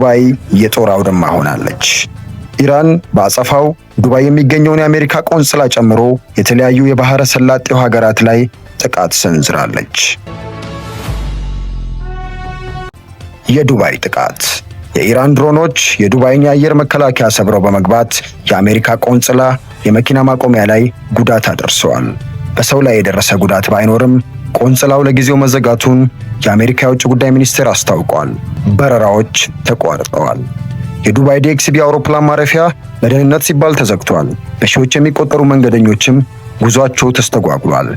ዱባይ የጦር አውድማ ሆናለች። ኢራን በአጸፋው ዱባይ የሚገኘውን የአሜሪካ ቆንስላ ጨምሮ የተለያዩ የባህረ ሰላጤው ሀገራት ላይ ጥቃት ሰንዝራለች። የዱባይ ጥቃት። የኢራን ድሮኖች የዱባይን የአየር መከላከያ ሰብረው በመግባት የአሜሪካ ቆንስላ የመኪና ማቆሚያ ላይ ጉዳት አደርሰዋል። በሰው ላይ የደረሰ ጉዳት ባይኖርም ቆንስላው ለጊዜው መዘጋቱን የአሜሪካ የውጭ ጉዳይ ሚኒስቴር አስታውቋል። በረራዎች ተቋርጠዋል። የዱባይ ዲኤክስቢ አውሮፕላን ማረፊያ ለደህንነት ሲባል ተዘግቷል። በሺዎች የሚቆጠሩ መንገደኞችም ጉዟቸው ተስተጓጉሏል።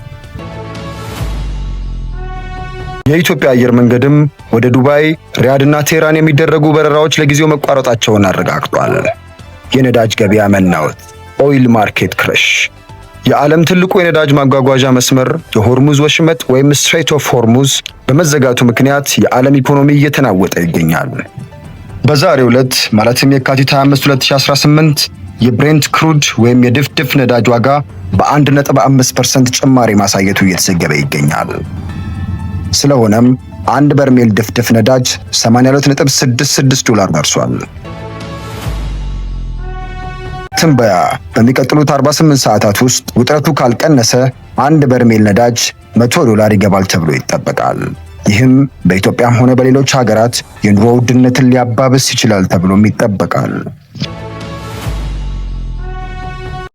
የኢትዮጵያ አየር መንገድም ወደ ዱባይ፣ ሪያድና ቴህራን የሚደረጉ በረራዎች ለጊዜው መቋረጣቸውን አረጋግጧል። የነዳጅ ገበያ መናወጥ፣ ኦይል ማርኬት ክረሽ። የዓለም ትልቁ የነዳጅ ማጓጓዣ መስመር የሆርሙዝ ወሽመጥ ወይም ስትሬት ኦፍ ሆርሙዝ በመዘጋቱ ምክንያት የዓለም ኢኮኖሚ እየተናወጠ ይገኛል። በዛሬው ዕለት ማለትም የካቲት 25 2018 የብሬንት ክሩድ ወይም የድፍድፍ ነዳጅ ዋጋ በ1.5% ጭማሪ ማሳየቱ እየተዘገበ ይገኛል። ስለሆነም አንድ በርሜል ድፍድፍ ነዳጅ $82.66 ደርሷል። ትንበያ በሚቀጥሉት 48 ሰዓታት ውስጥ ውጥረቱ ካልቀነሰ አንድ በርሜል ነዳጅ $100 ይገባል ተብሎ ይጠበቃል። ይህም በኢትዮጵያም ሆነ በሌሎች ሀገራት የኑሮ ውድነትን ሊያባብስ ይችላል ተብሎም ይጠበቃል።